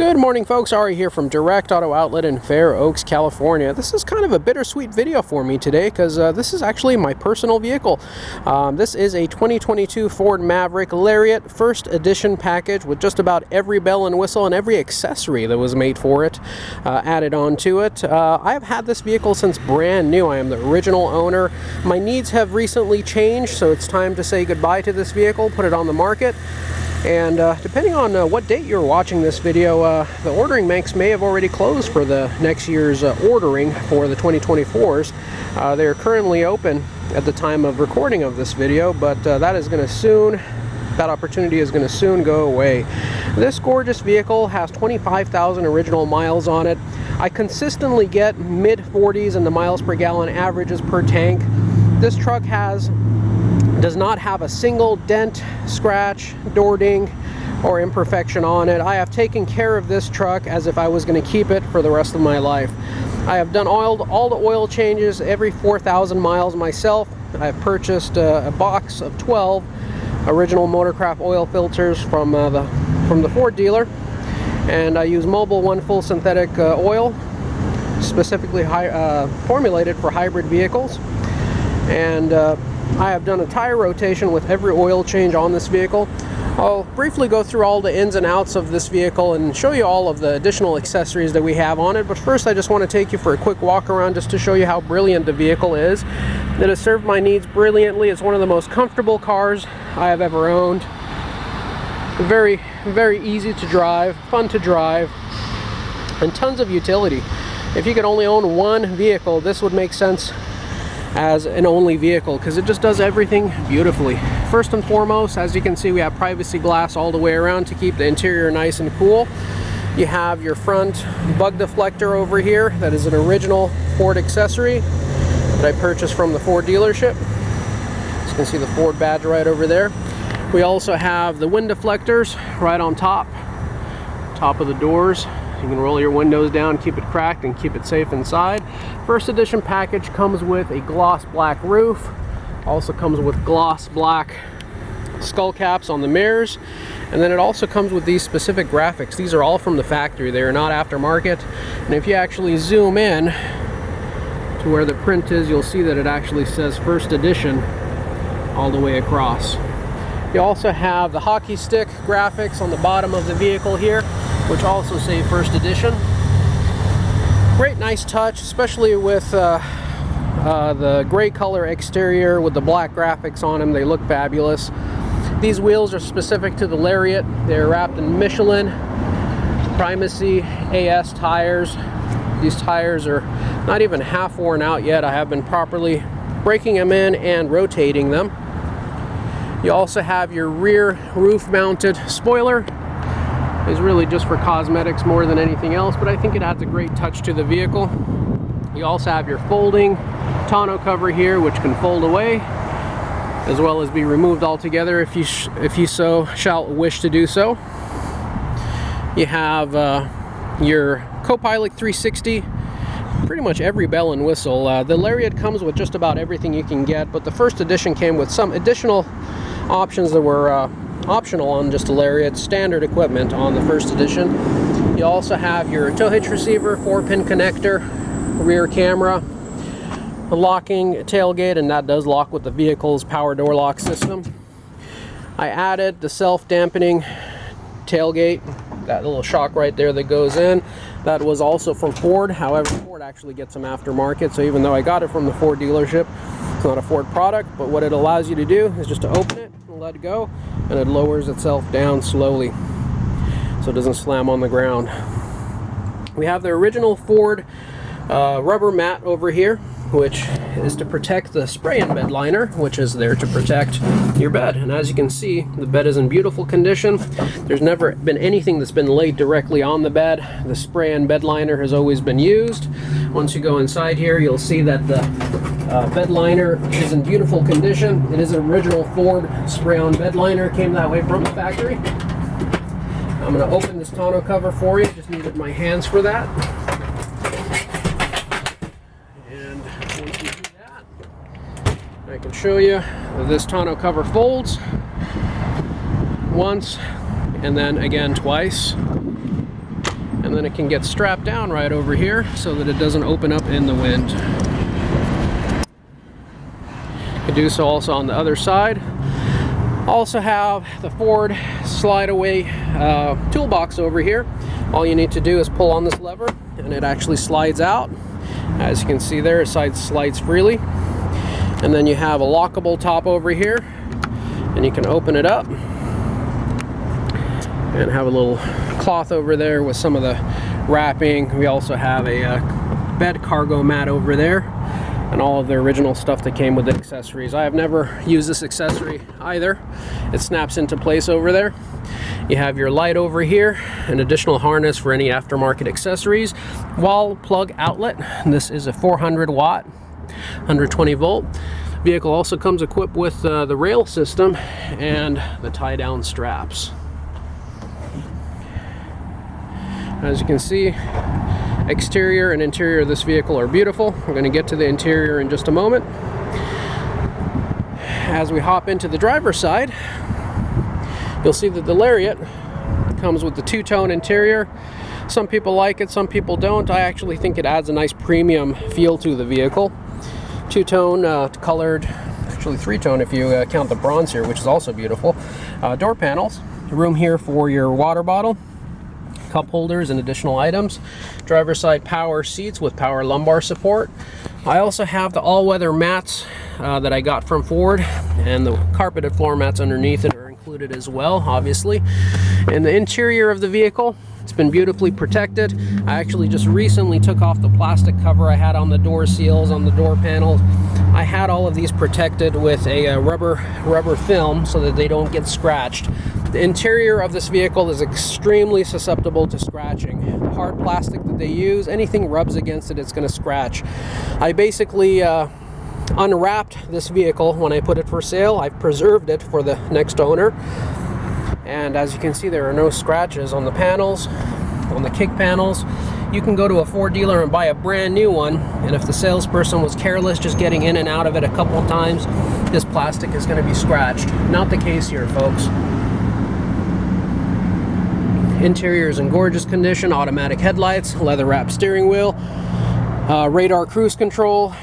Good morning, folks. Ari here from Direct Auto Outlet in Fair Oaks, California. This is kind of a bittersweet video for me today because this is actually my personal vehicle. This is a 2022 Ford Maverick Lariat first edition package with just about every bell and whistle and every accessory that was made for it added on to it. I have had this vehicle since brand new. I am the original owner. My needs have recently changed, so it's time to say goodbye to this vehicle, put it on the market. And depending on what date you're watching this video, the ordering banks may have already closed for the next year's ordering for the 2024s. They are currently open at the time of recording of this video, but that opportunity is going to soon go away. This gorgeous vehicle has 25,000 original miles on it. I consistently get mid 40s in the miles per gallon averages per tank. This truck does not have a single dent, scratch, door ding, or imperfection on it. I have taken care of this truck as if I was going to keep it for the rest of my life. I have done all the oil changes every 4,000 miles myself. I have purchased a box of 12 original Motorcraft oil filters from the Ford dealer, and I use Mobil 1 full synthetic oil, specifically formulated for hybrid vehicles. And I have done a tire rotation with every oil change on this vehicle. I'll briefly go through all the ins and outs of this vehicle and show you all of the additional accessories that we have on it. But first, I just want to take you for a quick walk around just to show you how brilliant the vehicle is. It has served my needs brilliantly. It's one of the most comfortable cars I have ever owned. Very, very easy to drive, fun to drive, and tons of utility. If you could only own one vehicle, this would make sense as an only vehicle because it just does everything beautifully. First and foremost, as you can see, we have privacy glass all the way around to keep the interior nice and cool. You have your front bug deflector over here. That is an original Ford accessory that I purchased from the Ford dealership. As you can see the Ford badge right over there. We also have the wind deflectors right on top of the doors. You can roll your windows down, keep it cracked, and keep it safe inside. First edition package comes with a gloss black roof. Also comes with gloss black skull caps on the mirrors. And then it also comes with these specific graphics. These are all from the factory. They are not aftermarket. And if you actually zoom in to where the print is, you'll see that it actually says first edition all the way across. You also have the hockey stick graphics on the bottom of the vehicle here, which also say first edition. Great, nice touch, especially with the gray color exterior with the black graphics on them. They look fabulous. These wheels are specific to the Lariat. They're wrapped in Michelin Primacy AS tires. These tires are not even half worn out yet. I have been properly breaking them in and rotating them. You also have your rear roof mounted spoiler. Is really just for cosmetics more than anything else, but I think it adds a great touch to the vehicle. You also have your folding tonneau cover here, which can fold away as well as be removed altogether if you so shall wish to do so. You have your Copilot 360, pretty much every bell and whistle. The Lariat comes with just about everything you can get, but the first edition came with some additional options that were optional on just a Lariat, standard equipment on the first edition. You also have your tow hitch receiver, 4-pin connector, rear camera, a locking tailgate, and that does lock with the vehicle's power door lock system. I added the self-dampening tailgate, that little shock right there that goes in. That was also from Ford. However, Ford actually gets them aftermarket, so even though I got it from the Ford dealership, it's not a Ford product, but what it allows you to do is just to open it, let go, and it lowers itself down slowly so it doesn't slam on the ground. We have the original Ford rubber mat over here, which is to protect the spray-in bed liner, which is there to protect your bed. And as you can see, the bed is in beautiful condition. There's never been anything that's been laid directly on the bed. The spray-in bed liner has always been used. Once you go inside here, you'll see that the bed liner is in beautiful condition. It is an original Ford spray-on bed liner. Came that way from the factory. I'm going to open this tonneau cover for you. Just needed my hands for that. And once you do that, I can show you that this tonneau cover folds once and then again twice. and then it can get strapped down right over here so that it doesn't open up in the wind. You can do so also on the other side. Also have the Ford slide away toolbox over here. All you need to do is pull on this lever and it actually slides out. As you can see there, it slides freely. And then you have a lockable top over here, and you can open it up and have a little cloth over there with some of the wrapping. We also have a bed cargo mat over there and all of the original stuff that came with the accessories. I have never used this accessory either. It snaps into place over there. You have your light over here, an additional harness for any aftermarket accessories, wall plug outlet. This is a 400 watt, 120 volt. Vehicle also comes equipped with the rail system and the tie down straps. As you can see, exterior and interior of this vehicle are beautiful. We're going to get to the interior in just a moment. As we hop into the driver's side, you'll see that the Lariat comes with the two-tone interior. Some people like it, some people don't. I actually think it adds a nice premium feel to the vehicle. Two-tone, colored, actually three-tone if you count the bronze here, which is also beautiful. Door panels, room here for your water bottle, cup holders and additional items. Driver's side power seats with power lumbar support. I also have the all-weather mats that I got from Ford, and the carpeted floor mats underneath it are included as well, obviously. In the interior of the vehicle, it's been beautifully protected. I actually just recently took off the plastic cover I had on the door seals, on the door panels. I had all of these protected with a rubber film so that they don't get scratched. The interior of this vehicle is extremely susceptible to scratching. The hard plastic that they use, anything rubs against it, it's going to scratch. I basically unwrapped this vehicle when I put it for sale. I've preserved it for the next owner. And as you can see, there are no scratches on the panels, on the kick panels. You can go to a Ford dealer and buy a brand new one, and if the salesperson was careless just getting in and out of it a couple of times, this plastic is going to be scratched. Not the case here, folks. Interior is in gorgeous condition. Automatic headlights, leather wrapped steering wheel, radar cruise control,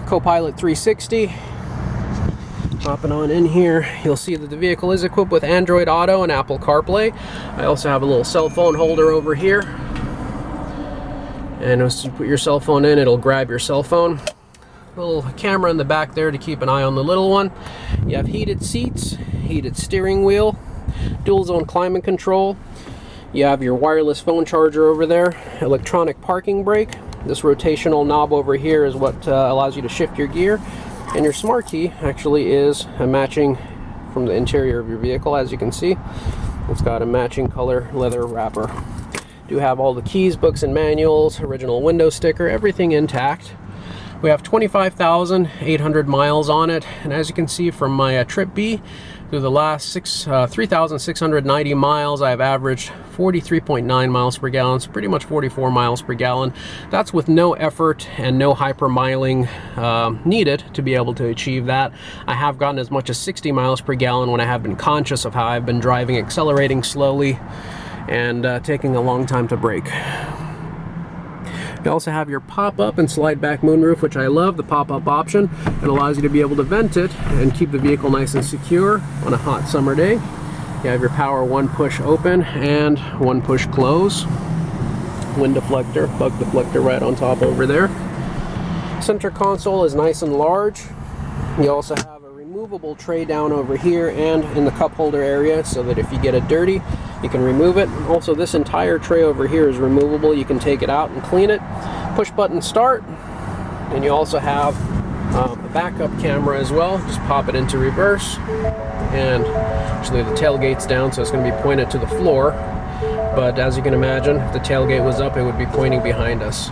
Co-Pilot 360. Hopping on in here, you'll see that the vehicle is equipped with Android Auto and Apple CarPlay. I also have a little cell phone holder over here, and as you put your cell phone in, it'll grab your cell phone. A little camera in the back there to keep an eye on the little one. You have heated seats, heated steering wheel, dual zone climate control. You have your wireless phone charger over there, electronic parking brake. This rotational knob over here is what allows you to shift your gear. And your smart key actually is a matching from the interior of your vehicle. As you can see, it's got a matching color leather wrapper. Do have all the keys, books and manuals, original window sticker, everything intact. We have 25,800 miles on it, and as you can see from my trip B, through the last 3,690 miles, I've averaged 43.9 miles per gallon, so pretty much 44 miles per gallon. That's with no effort and no hypermiling needed to be able to achieve that. I have gotten as much as 60 miles per gallon when I have been conscious of how I've been driving, accelerating slowly, and taking a long time to brake. You also have your pop-up and slide-back moonroof, which I love, the pop-up option. It allows you to be able to vent it and keep the vehicle nice and secure on a hot summer day. You have your power one push open and one push close. Wind deflector, bug deflector right on top over there. Center console is nice and large. You also have a removable tray down over here and in the cup holder area so that if you get it dirty, you can remove it. Also, this entire tray over here is removable. You can take it out and clean it. Push button start. And you also have a backup camera as well. Just pop it into reverse. And actually the tailgate's down, so it's going to be pointed to the floor. But as you can imagine, if the tailgate was up, it would be pointing behind us.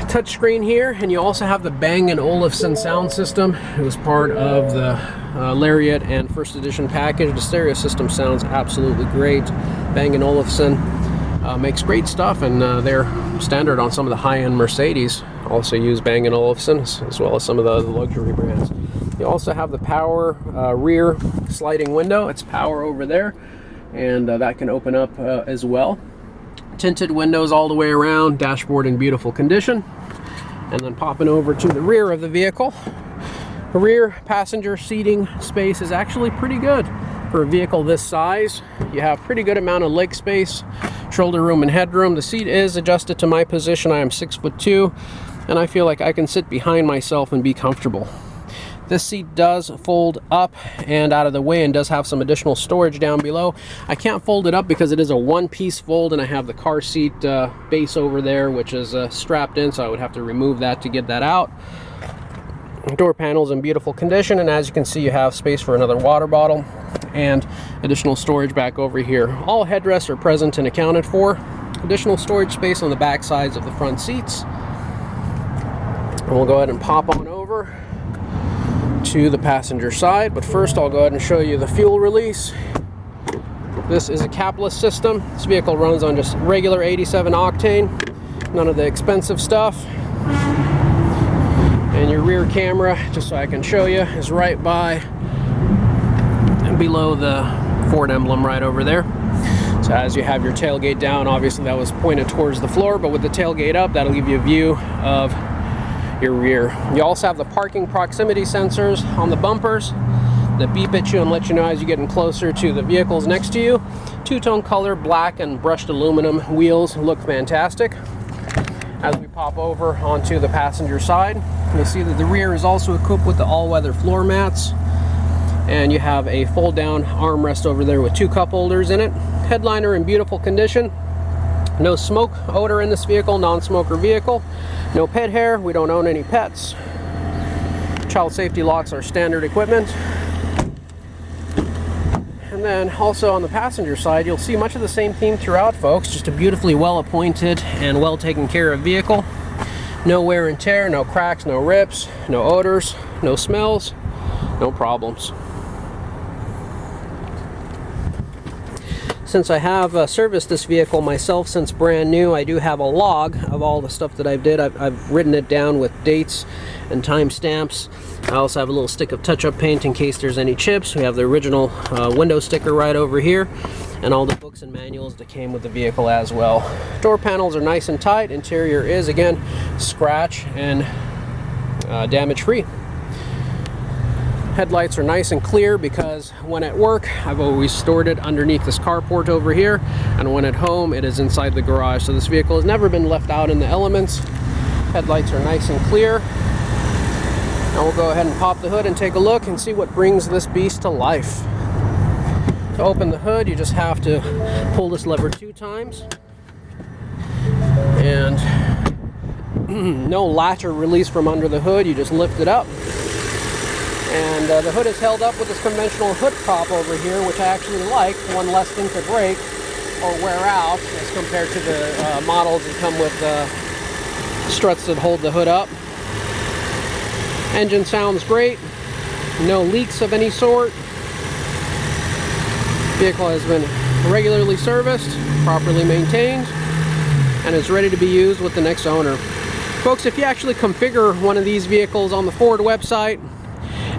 Touchscreen here, and you also have the Bang & Olufsen sound system. It was part of the Lariat and first edition package. The stereo system sounds absolutely great. Bang & Olufsen makes great stuff, and they're standard on some of the high-end Mercedes. Also use Bang & Olufsen, as well as some of the luxury brands. You also have the power rear sliding window. It's power over there, and that can open up as well. Tinted windows all the way around, dashboard in beautiful condition. And then popping over to the rear of the vehicle. The rear passenger seating space is actually pretty good for a vehicle this size. You have pretty good amount of leg space, shoulder room and headroom. The seat is adjusted to my position. I am 6'2", and I feel like I can sit behind myself and be comfortable. This seat does fold up and out of the way and does have some additional storage down below. I can't fold it up because it is a one-piece fold, and I have the car seat base over there, which is strapped in, so I would have to remove that to get that out. Door panels in beautiful condition, and as you can see, you have space for another water bottle and additional storage back over here. All headrests are present and accounted for. Additional storage space on the back sides of the front seats. And we'll go ahead and pop on over to the passenger side, but first I'll go ahead and show you the fuel release. This is a capless system. This vehicle runs on just regular 87 octane, none of the expensive stuff. And your rear camera, just so I can show you, is right by and below the Ford emblem right over there. So as you have your tailgate down, obviously that was pointed towards the floor, but with the tailgate up, that'll give you a view of your rear. You also have the parking proximity sensors on the bumpers that beep at you and let you know as you're getting closer to the vehicles next to you. Two-tone color, black and brushed aluminum wheels look fantastic. As we pop over onto the passenger side, you'll see that the rear is also equipped with the all-weather floor mats, and you have a fold-down armrest over there with two cup holders in it. Headliner in beautiful condition. No smoke odor in this vehicle, non-smoker vehicle. No pet hair, we don't own any pets. Child safety locks are standard equipment. And then also on the passenger side, you'll see much of the same theme throughout, folks. Just a beautifully well-appointed and well taken care of vehicle. No wear and tear, no cracks, no rips, no odors, no smells, no problems. Since I have serviced this vehicle myself since brand new, I do have a log of all the stuff that I've written it down with dates and timestamps. I also have a little stick of touch-up paint in case there's any chips. We have the original window sticker right over here, and all the books and manuals that came with the vehicle as well. Door panels are nice and tight. Interior is, again, scratch and damage-free. Headlights are nice and clear because when at work, I've always stored it underneath this carport over here, and when at home, it is inside the garage. So this vehicle has never been left out in the elements. Headlights are nice and clear. Now we'll go ahead and pop the hood and take a look and see what brings this beast to life. To open the hood, you just have to pull this lever 2 times. And no latch or release from under the hood, you just lift it up. And the hood is held up with this conventional hood prop over here, which I actually like. One less thing to break or wear out as compared to the models that come with struts that hold the hood up. Engine sounds great. No leaks of any sort. Vehicle has been regularly serviced, properly maintained, and is ready to be used with the next owner. Folks, if you actually configure one of these vehicles on the Ford website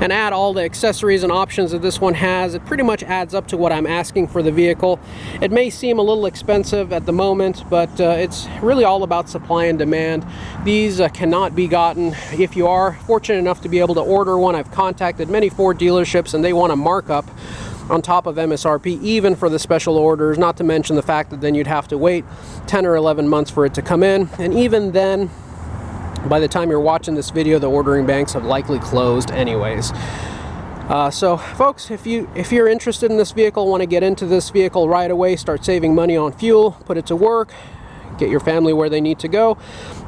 and add all the accessories and options that this one has, it pretty much adds up to what I'm asking for the vehicle. It may seem a little expensive at the moment, but it's really all about supply and demand. These cannot be gotten. If you are fortunate enough to be able to order one, I've contacted many Ford dealerships and they want a markup on top of MSRP, even for the special orders, not to mention the fact that then you'd have to wait 10 or 11 months for it to come in. And even then, by the time you're watching this video, the ordering banks have likely closed anyways. So folks, if you're interested in this vehicle, want to get into this vehicle right away, start saving money on fuel, put it to work, get your family where they need to go,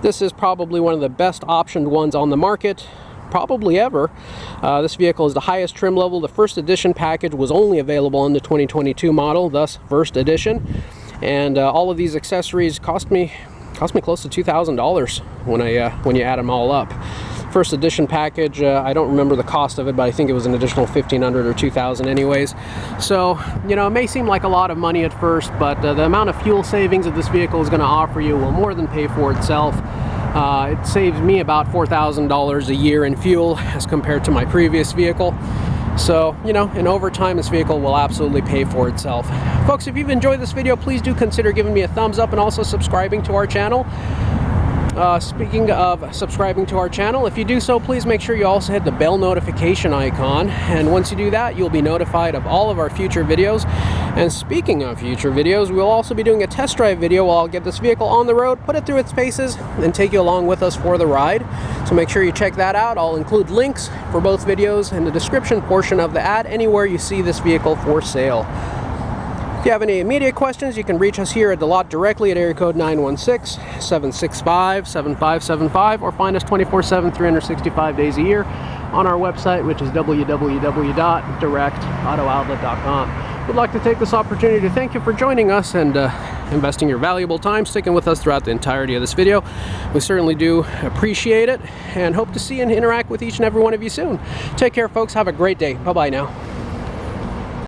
this is probably one of the best optioned ones on the market, probably ever. This vehicle is the highest trim level. The first edition package was only available in the 2022 model, thus first edition, and all of these accessories cost me close to $2,000 when you add them all up. First edition package, I don't remember the cost of it, but I think it was an additional $1,500 or $2,000 anyways. So, you know, it may seem like a lot of money at first, but the amount of fuel savings that this vehicle is going to offer you will more than pay for itself. It saves me about $4,000 a year in fuel as compared to my previous vehicle. So, you know, in over time, this vehicle will absolutely pay for itself. Folks, if you've enjoyed this video, please do consider giving me a thumbs up and also subscribing to our channel. Speaking of subscribing to our channel, if you do so, please make sure you also hit the bell notification icon. And once you do that, you'll be notified of all of our future videos. And speaking of future videos, we'll also be doing a test drive video while I'll get this vehicle on the road, put it through its paces, and take you along with us for the ride. So make sure you check that out. I'll include links for both videos in the description portion of the ad anywhere you see this vehicle for sale. If you have any immediate questions, you can reach us here at the lot directly at area code 916-765-7575 or find us 24/7, 365 days a year on our website, which is www.directauto-outlet.com. We'd like to take this opportunity to thank you for joining us and investing your valuable time, sticking with us throughout the entirety of this video. We certainly do appreciate it and hope to see and interact with each and every one of you soon. Take care, folks. Have a great day. Bye-bye now.